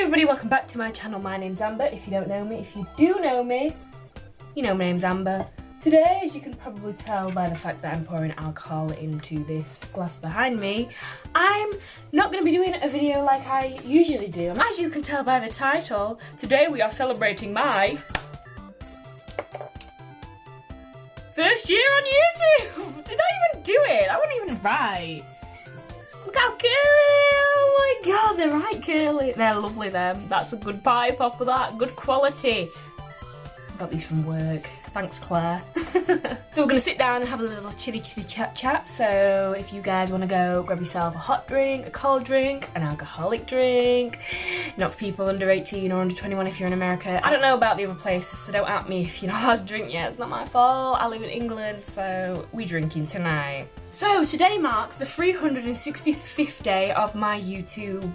everybody, welcome back to my channel. My name's Amber. If you don't know me, if you do know me, you know my name's Amber. Today, as you can probably tell by the fact that I'm pouring alcohol into this glass behind me, I'm not going to be doing a video like I usually do. And as you can tell by the title, today we are celebrating my first year on YouTube! Did I even do it? I wasn't even right. Look how curly! Oh my god, they're right curly. They're lovely them. That's a good pipe off of that. Good quality. I got these from work. Thanks, Claire. So we're going to sit down and have a little chilly chat. So if you guys want to go grab yourself a hot drink, a cold drink, an alcoholic drink. Not for people under 18 or under 21 if you're in America. I don't know about the other places, so don't at me if you're not allowed to drink yet. It's not my fault. I live in England, so we're drinking tonight. So today marks the 365th day of my YouTube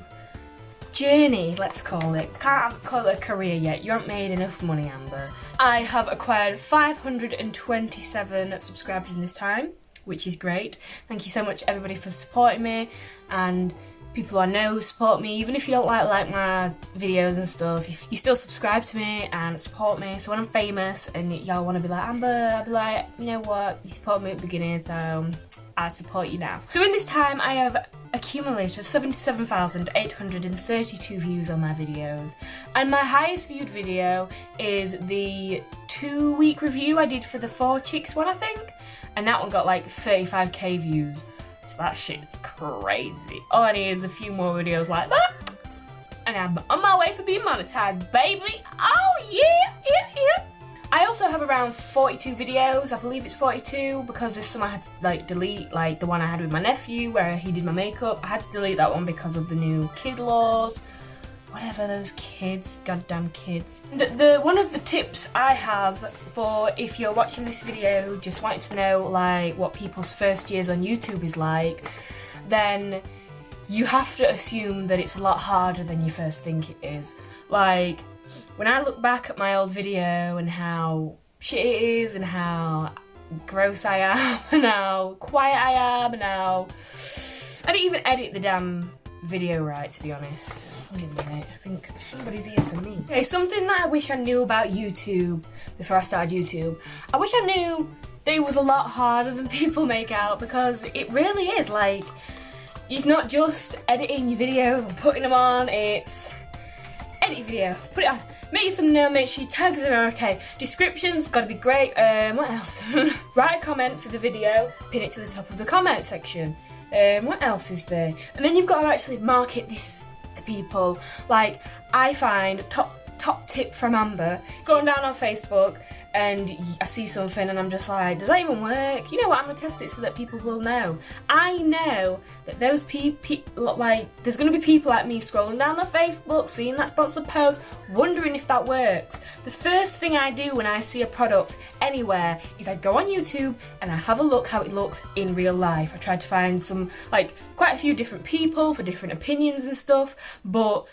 journey, let's call it. Can't call it a career yet. You haven't made enough money, Amber. I have acquired 527 subscribers in this time, which is great. Thank you so much everybody for supporting me, and people I know support me. Even if you don't like my videos and stuff, you still subscribe to me and support me. So when I'm famous and y'all want to be like, Amber, I'll be like, you know what, you support me at the beginning, so I support you now. So in this time I have accumulated 77,832 views on my videos, and my highest viewed video is the 2-week review I did for the 4 chicks one, I think, and that one got like 35k views. So that shit's crazy. All I need is a few more videos like that and I'm on my way for being monetized, baby. Oh yeah. I also have around 42 videos. I believe it's 42 because there's some I had to like delete, like the one I had with my nephew where he did my makeup. I had to delete that one because of the new kid laws. Whatever, those kids, goddamn kids. The one of the tips I have for if you're watching this video just wanting to know like what people's first years on YouTube is like, then you have to assume that it's a lot harder than you first think it is. Like, when I look back at my old video and how shit it is and how gross I am and how quiet I am and how I didn't even edit the damn video right, to be honest. Wait a minute, I think somebody's here for me. Okay, something that I wish I knew about YouTube before I started YouTube. I wish I knew that it was a lot harder than people make out, because it really is. Like, it's not just editing your videos and putting them on, it's edit your video, put it on, make your thumbnail, make sure your tags are okay, description's gotta be great, what else? Write a comment for the video, pin it to the top of the comment section. What else is there? And then you've got to actually market this to people. Like, I find top tip from Amber, going down on Facebook and I see something and I'm just like, does that even work? You know what, I'm gonna test it so that people will know. I know that those people, like, there's gonna be people like me scrolling down their Facebook, seeing that sponsored post, wondering if that works. The first thing I do when I see a product anywhere is I go on YouTube and I have a look how it looks in real life. I try to find some, like, quite a few different people for different opinions and stuff, but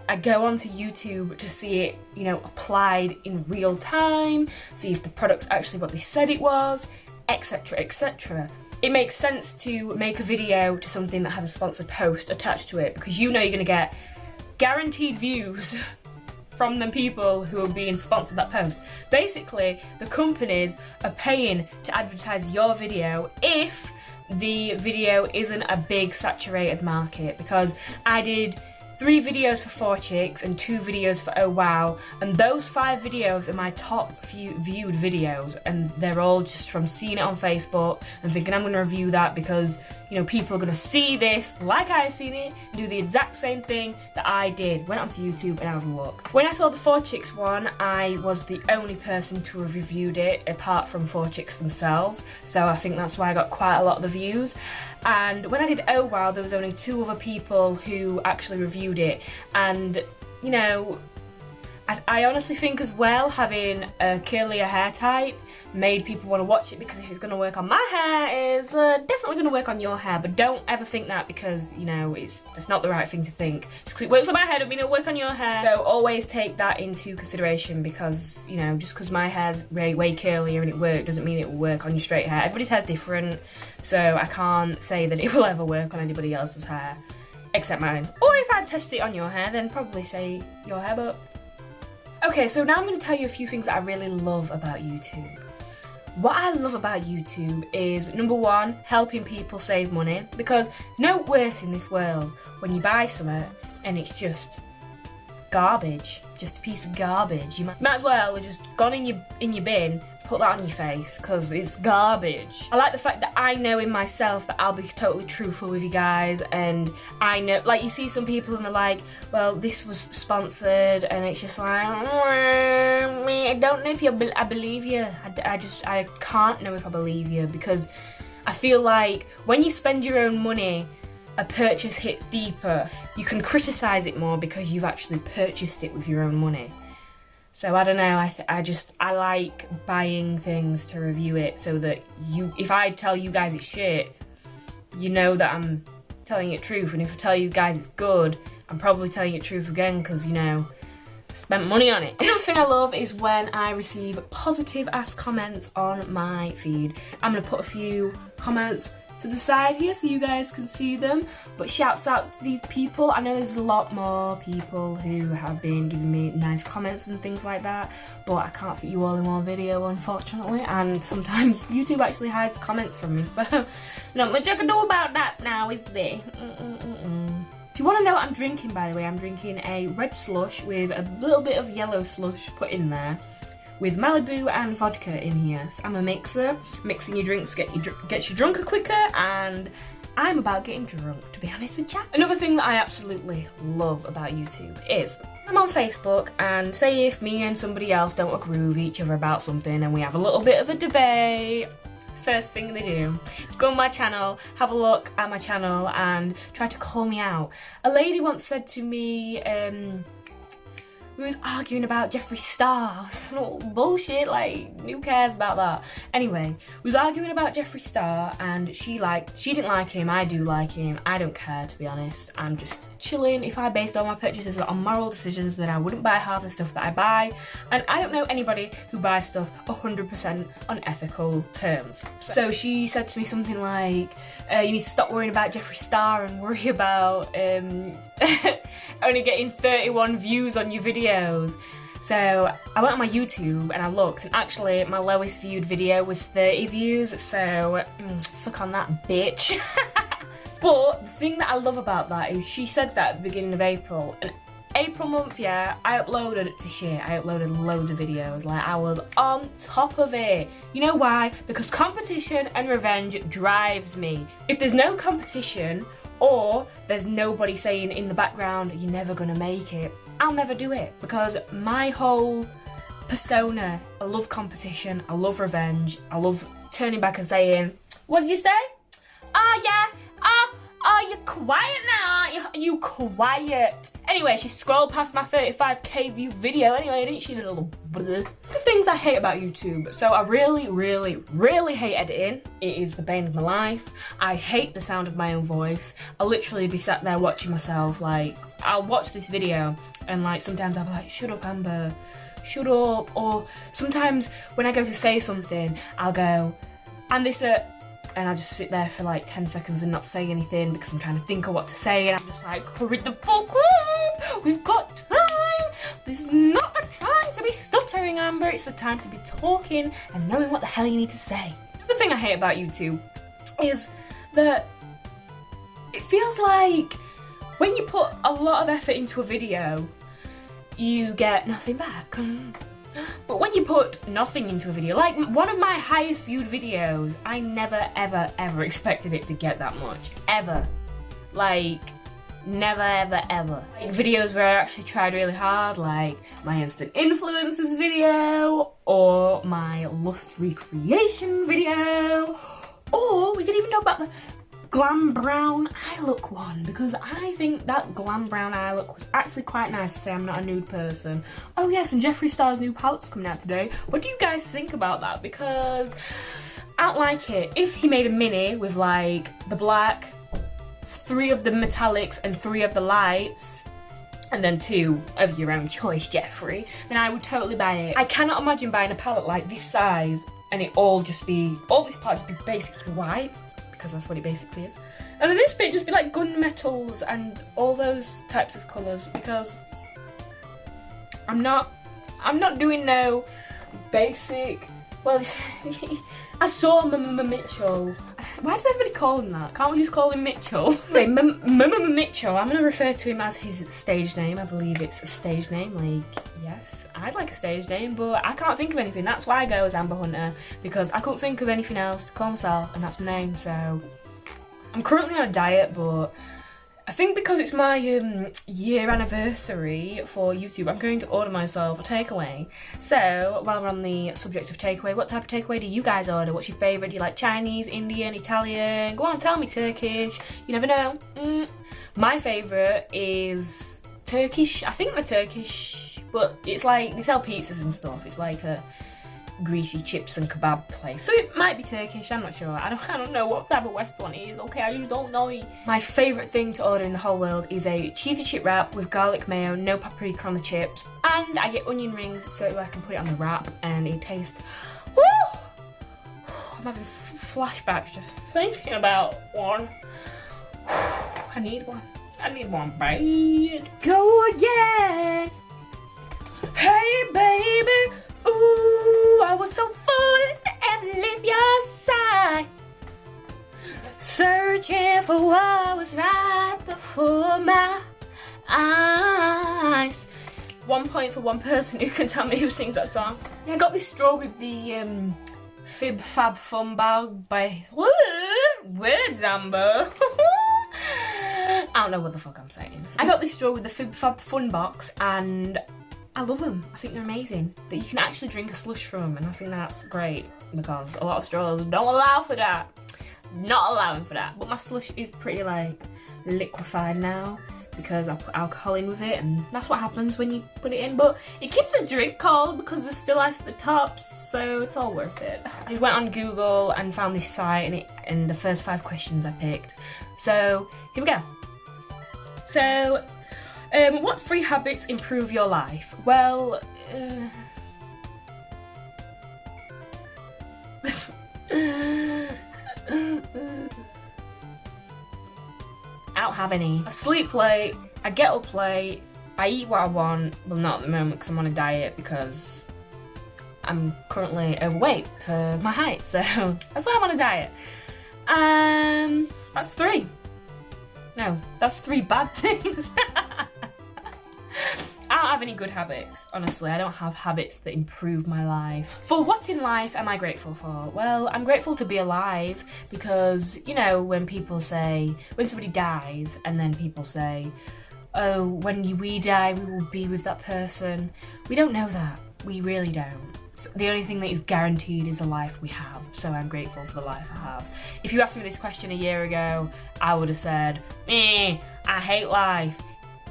I go onto YouTube to see it, you know, applied in real time, see if the product's actually what they said it was, etc, etc. It makes sense to make a video to something that has a sponsored post attached to it, because you know you're going to get guaranteed views from the people who are being sponsored that post. Basically, the companies are paying to advertise your video if the video isn't a big saturated market, because I did 3 videos for 4 chicks and 2 videos for OWOW, and those 5 videos are my top viewed videos, and they're all just from seeing it on Facebook and thinking I'm going to review that because, you know, people are going to see this like I seen it and do the exact same thing that I did. Went onto YouTube and had a look. When I saw the 4 chicks one, I was the only person to have reviewed it apart from 4 chicks themselves, so I think that's why I got quite a lot of the views. And when I did OWOW, there was only 2 other people who actually reviewed it, and, you know, I honestly think as well having a curlier hair type made people want to watch it, because if it's going to work on my hair, it's definitely going to work on your hair. But don't ever think that, because, you know, it's not the right thing to think. Just because it works on my hair doesn't mean it'll work on your hair. So always take that into consideration, because, you know, just because my hair's way curlier and it worked doesn't mean it will work on your straight hair. Everybody's hair's different, so I can't say that it will ever work on anybody else's hair except mine. Or if I can't test it on your hair, then probably say your hair, but... Okay, so now I'm going to tell you a few things that I really love about YouTube. What I love about YouTube is, number one, helping people save money, because there's no worse in this world when you buy something and it's just garbage, just a piece of garbage. You might as well have just gone in your bin, put that on your face, because it's garbage. I like the fact that I know in myself that I'll be totally truthful with you guys, and I know, like, you see some people and they're like, well, this was sponsored, and it's just like, I don't know if I believe you. I can't know if I believe you, because I feel like when you spend your own money, a purchase hits deeper. You can criticise it more because you've actually purchased it with your own money. So I don't know, I like buying things to review it so that if I tell you guys it's shit, you know that I'm telling it truth, and if I tell you guys it's good, I'm probably telling it truth again because, you know, I spent money on it. Another thing I love is when I receive positive ass comments on my feed. I'm gonna put a few comments to the side here so you guys can see them, but shouts out to these people. I know there's a lot more people who have been giving me nice comments and things like that, but I can't fit you all in one video, unfortunately, and sometimes YouTube actually hides comments from me, so not much I can do about that now, is there? If you want to know what I'm drinking, by the way, I'm drinking a red slush with a little bit of yellow slush put in there, with Malibu and vodka in here. So I'm a mixer. Mixing your drinks gets you drunker quicker, and I'm about getting drunk, to be honest with you. Another thing that I absolutely love about YouTube is I'm on Facebook, and say if me and somebody else don't agree with each other about something and we have a little bit of a debate, first thing they do is go on my channel, have a look at my channel and try to call me out. A lady once said to me, we was arguing about Jeffree Star. Oh, bullshit, like, who cares about that? Anyway, we was arguing about Jeffree Star, and she didn't like him, I do like him, I don't care, to be honest. I'm just chilling. If I based all my purchases on moral decisions, then I wouldn't buy half the stuff that I buy, and I don't know anybody who buys stuff 100% on ethical terms. So she said to me something like, you need to stop worrying about Jeffree Star and worry about only getting 31 views on your videos. So I went on my YouTube and I looked, and actually my lowest viewed video was 30 views, so suck on that, bitch. But the thing that I love about that is she said that at the beginning of April, and April month, yeah, I uploaded it to shit. I uploaded loads of videos, like I was on top of it. You know why? Because competition and revenge drives me. If there's no competition, or there's nobody saying in the background, you're never gonna make it, I'll never do it, because my whole persona, I love competition, I love revenge, I love turning back and saying, what did you say? Oh yeah, oh, you're quiet now, aren't you? You quiet. Anyway, she scrolled past my 35k view video anyway, didn't she, little bleh. The things I hate about YouTube. So I really, really, really hate editing. It is the bane of my life. I hate the sound of my own voice. I'll literally be sat there watching myself, like, I'll watch this video and like sometimes I'll be like, shut up Amber, shut up. Or sometimes when I go to say something, I'll go, and this and I just sit there for like 10 seconds and not say anything because I'm trying to think of what to say, and I'm just like, hurry the fuck up, we've got time. This is not the time to be stuttering, Amber, it's the time to be talking and knowing what the hell you need to say. The thing I hate about YouTube is that it feels like when you put a lot of effort into a video, you get nothing back. But when you put nothing into a video, like one of my highest viewed videos, I never ever ever expected it to get that much, ever. Like, never ever ever. Like videos where I actually tried really hard, like my instant influencers video, or my lust recreation video, or we could even talk about the glam brown eye look one, because I think that glam brown eye look was actually quite nice to say I'm not a nude person. Oh yes, and Jeffree Star's new palette's coming out today. What do you guys think about that? Because I don't like it. If he made a mini with like the black, 3 of the metallics and 3 of the lights, and then 2 of your own choice, Jeffree, then I would totally buy it. I cannot imagine buying a palette like this size and it all these parts just be basically white, because that's what it basically is. And then this bit just be like gunmetals and all those types of colours, because I'm not doing no basic. Well, I saw Mitchell. Why does everybody call him that? Can't we just call him Mitchell? Wait, Mitchell. I'm gonna refer to him as his stage name. I believe it's a stage name. Like, yes, I'd like a stage name, but I can't think of anything. That's why I go as Amber Hunter, because I couldn't think of anything else to call myself, and that's my name. So I'm currently on a diet, but I think because it's my year anniversary for YouTube, I'm going to order myself a takeaway. So, while we're on the subject of takeaway, what type of takeaway do you guys order? What's your favourite? Do you like Chinese, Indian, Italian? Go on, tell me. Turkish. You never know. My favourite is Turkish. I think they're Turkish, but it's like, they sell pizzas and stuff. It's like a greasy chips and kebab place, so it might be Turkish. I'm not sure. I don't know what type of West one it is. Okay, I just don't know. My favourite thing to order in the whole world is a cheesy chip wrap with garlic mayo, no paprika on the chips, and I get onion rings so I can put it on the wrap and it tastes. Woo! I'm having flashbacks just thinking about one. I need one. I need one bad. Go again. Hey baby. Ooh, I was so foolish to ever leave your side, searching for what was right before my eyes. 1 point for one person who can tell me who sings that song. Yeah, I got this straw with the FIB Funbox by words, Amber. I don't know what the fuck I'm saying. I got this straw with the FIB Funbox and I love them. I think they're amazing. That you can actually drink a slush from them, and I think that's great because a lot of straws don't allow for that. Not allowing for that. But my slush is pretty like liquefied now because I put alcohol in with it, and that's what happens when you put it in. But it keeps the drink cold because there's still ice at the top, so it's all worth it. I went on Google and found this site, and the first 5 questions I picked. So here we go. So. What 3 habits improve your life? Well, I don't have any. I sleep late, I get up late, I eat what I want. Well, not at the moment because I'm on a diet because I'm currently overweight for my height, so that's why I'm on a diet. That's 3. No, that's 3 bad things. I don't have any good habits, honestly. I don't have habits that improve my life. For what in life am I grateful for? Well, I'm grateful to be alive because, you know, when somebody dies and then people say, oh, when we die, we will be with that person. We don't know that. We really don't. So the only thing that is guaranteed is the life we have. So I'm grateful for the life I have. If you asked me this question a year ago, I would have said, I hate life.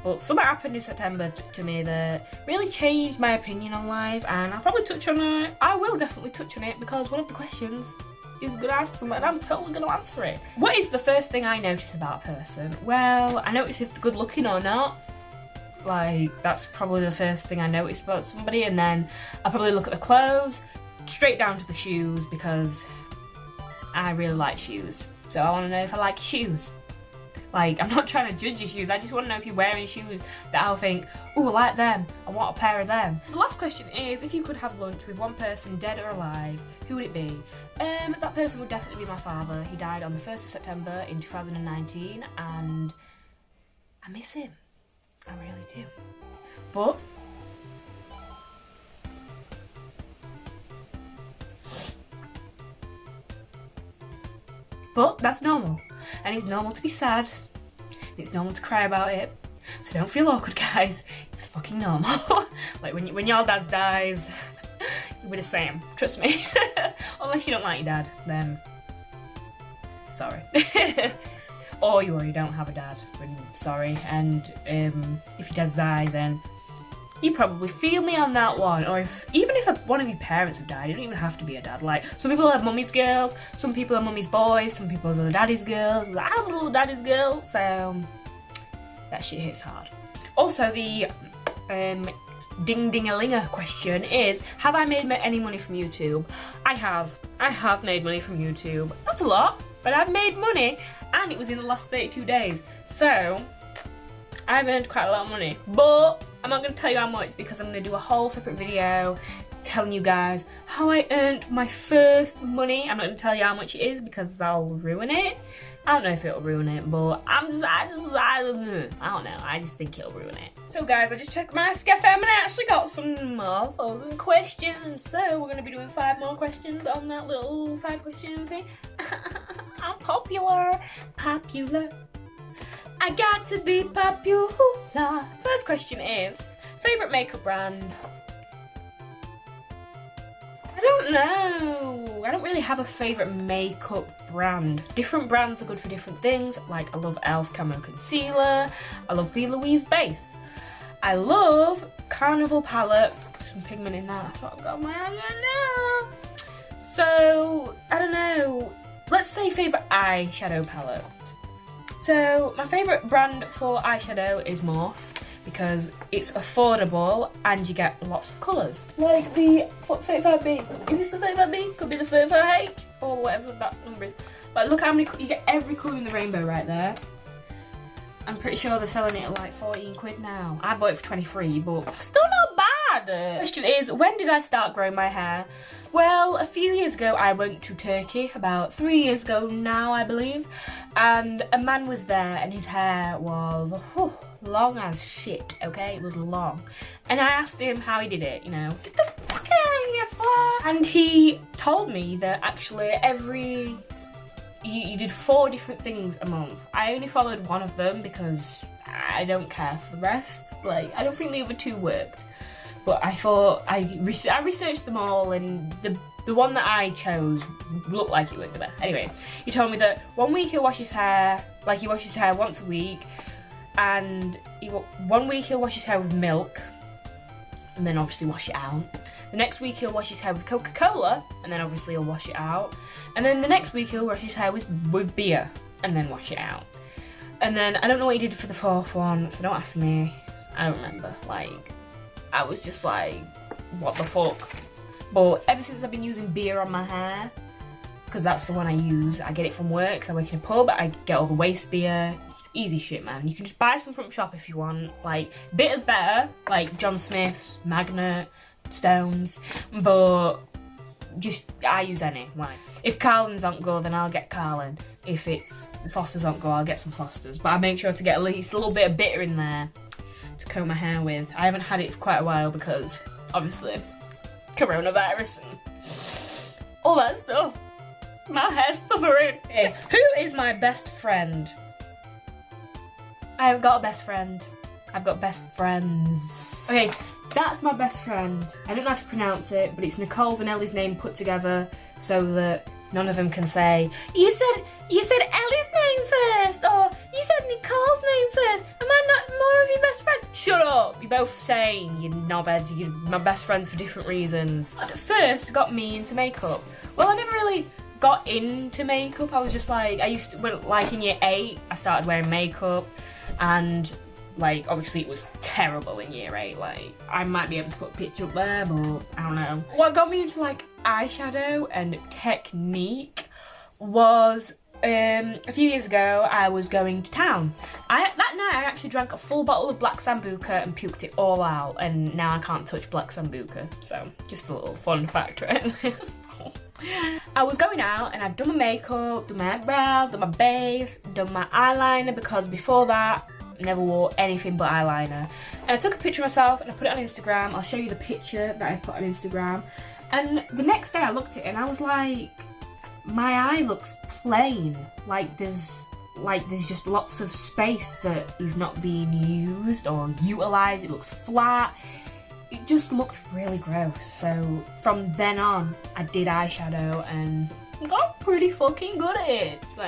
But something happened in September to me that really changed my opinion on life, and I'll probably touch on it. I will definitely touch on it because one of the questions is going to ask someone and I'm totally going to answer it. What is the first thing I notice about a person? Well, I notice if they're good looking or not. Like, that's probably the first thing I notice about somebody, and then I'll probably look at the clothes, straight down to the shoes because I really like shoes. So I want to know if I like shoes. Like, I'm not trying to judge your shoes, I just want to know if you're wearing shoes that I'll think, oh, I like them, I want a pair of them. The last question is, if you could have lunch with one person, dead or alive, who would it be? That person would definitely be my father. He died on the 1st of September in 2019, and I miss him. I really do. But that's normal. And it's normal to be sad. It's normal to cry about it. So don't feel awkward, guys. It's fucking normal. Like when your dad dies, you'll be the same. Trust me. Unless you don't like your dad, then sorry. Or you already don't have a dad, then sorry. And if your dad's died, then you probably feel me on that one. Or even if one of your parents have died, you don't even have to be a dad. Like, some people are mummy's girls, some people are mummy's boys, some people are daddy's girls. I'm a little daddy's girl, so that shit hits hard. Also, the ding-ding-a-linger question is, have I made any money from YouTube? I have made money from YouTube. Not a lot, but I've made money, and it was in the last 32 days. So, I've earned quite a lot of money, but I'm not going to tell you how much because I'm going to do a whole separate video telling you guys how I earned my first money. I'm not going to tell you how much it is because I'll ruin it. I don't know if it'll ruin it, but I don't know, I just think it'll ruin it. So guys, I just checked my SCFM and I actually got some more following questions. So we're going to be doing 5 more questions on that little 5 question thing. I'm popular. I got to be popular. First question is, favourite makeup brand? I don't know. I don't really have a favourite makeup brand. Different brands are good for different things. Like, I love e.l.f. Camo Concealer. I love B. Louise Base. I love Carnival palette. Put some pigment in that. That's what I've got on my hand right now. So, I don't know. Let's say favourite eyeshadow palettes. So, my favourite brand for eyeshadow is Morphe, because it's affordable and you get lots of colours. Like the 35B. Is this the 35B? Could be the 35H or whatever that number is. But look how many, you get every colour in the rainbow right there. I'm pretty sure they're selling it at like 14 quid now. I bought it for 23, but still not bad. Question is, when did I start growing my hair? Well, a few years ago I went to Turkey, about 3 years ago now I believe, and a man was there and his hair was long as shit, okay? It was long. And I asked him how he did it, you know, get the fuck out of here, fly. And he told me that actually he did 4 different things a month. I only followed one of them because I don't care for the rest. Like, I don't think the other 2 worked. But I thought, I researched them all, and the one that I chose looked like it worked the best. Anyway, he told me that 1 week he'll wash his hair, like he washes his hair once a week, and 1 week he'll wash his hair with milk, and then obviously wash it out. The next week he'll wash his hair with Coca-Cola, and then obviously he'll wash it out. And then the next week he'll wash his hair with beer, and then wash it out. And then, I don't know what he did for the 4th one, so don't ask me. I don't remember, like, I was just like, what the fuck? But ever since I've been using beer on my hair, because that's the one I use, I get it from work, so I work in a pub, I get all the waste beer. It's easy shit, man. You can just buy some from shop if you want. Like, bitter's better, like John Smith's, Magnet, Stones, but just, I use any. Like, if Carlin's on go, then I'll get Carlin. If it's Foster's on go, I'll get some Foster's. But I make sure to get at least a little bit of bitter in there to comb my hair with. I haven't had it for quite a while because, obviously, coronavirus and all that stuff. My hair's suffering. Okay. Who is my best friend? I haven't got a best friend. I've got best friends. Okay, that's my best friend. I don't know how to pronounce it, but it's Nicole's and Ellie's name put together so that none of them can say, you said Ellie's name first, or you said Nicole's name first. Am I not more of your best friend? Shut up! You're both saying, you knobheads, you're my best friends for different reasons. What first got me into makeup? Well, I never really got into makeup. I was just like, like in year 8, I started wearing makeup, and like, obviously it was terrible in year 8, like, I might be able to put a picture up there, but I don't know. What got me into like eyeshadow and technique was, a few years ago, I was going to town. That night I actually drank a full bottle of black Sambuca and puked it all out, and now I can't touch black Sambuca, so just a little fun fact, right? I was going out and I'd done my makeup, done my eyebrows, done my base, done my eyeliner, because before that, never wore anything but eyeliner. And I took a picture of myself and I put it on Instagram. I'll show you the picture that I put on Instagram. And the next day I looked at it and I was like, my eye looks plain. Like there's just lots of space that is not being used or utilised. It looks flat. It just looked really gross. So from then on, I did eyeshadow and got pretty fucking good at it. So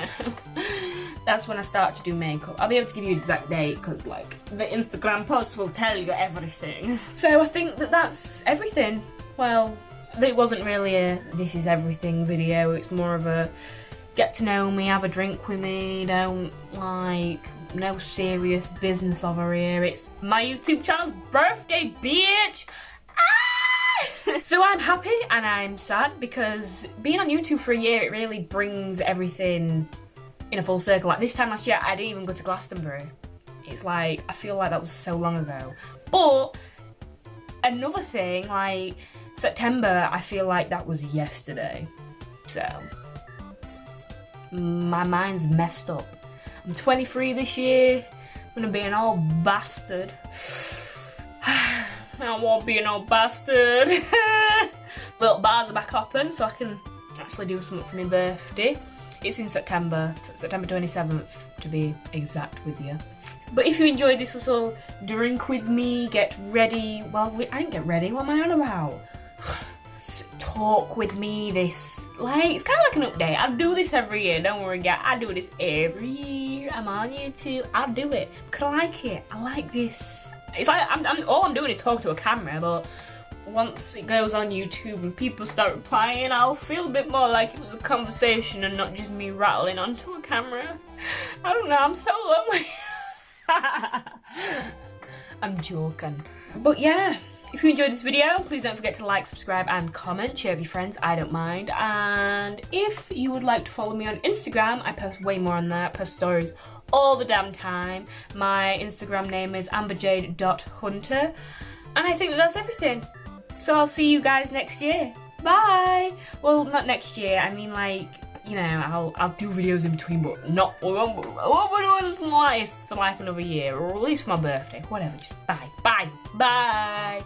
that's when I started to do makeup. I'll be able to give you an exact date because like the Instagram posts will tell you everything. So I think that that's everything. Well, it wasn't really a this is everything video. It's more of a get to know me, have a drink with me, don't like no serious business over here. It's my YouTube channel's birthday, bitch! Ah! So I'm happy and I'm sad because being on YouTube for a year, it really brings everything in a full circle. Like this time last year, I didn't even go to Glastonbury. It's like, I feel like that was so long ago. But another thing, like September, I feel like that was yesterday. So my mind's messed up. I'm 23 this year. I'm gonna be an old bastard. I don't want to be an old bastard. Little bars are back open, so I can actually do something for my birthday. It's in September 27th to be exact with you. But if you enjoyed this little drink with me, get ready. Well, I didn't get ready. What am I on about? Talk with me. This, like, it's kind of like an update. I do this every year. Don't worry, guys. I do this every year. I'm on YouTube. I do it because I like it. I like this. It's like all I'm doing is talk to a camera, but once it goes on YouTube and people start replying, I'll feel a bit more like it was a conversation and not just me rattling onto a camera. I don't know. I'm so lonely. I'm joking. But yeah, if you enjoyed this video, please don't forget to like, subscribe and comment. Share with your friends, I don't mind. And if you would like to follow me on Instagram, I post way more on there. I post stories all the damn time. My Instagram name is amberjade.hunter. And I think that's everything. So I'll see you guys next year. Bye! Well, not next year, I mean like, you know, I'll do videos in between, but not, I won't do anything like this for like another year, or at least my birthday, whatever, just bye, bye, bye!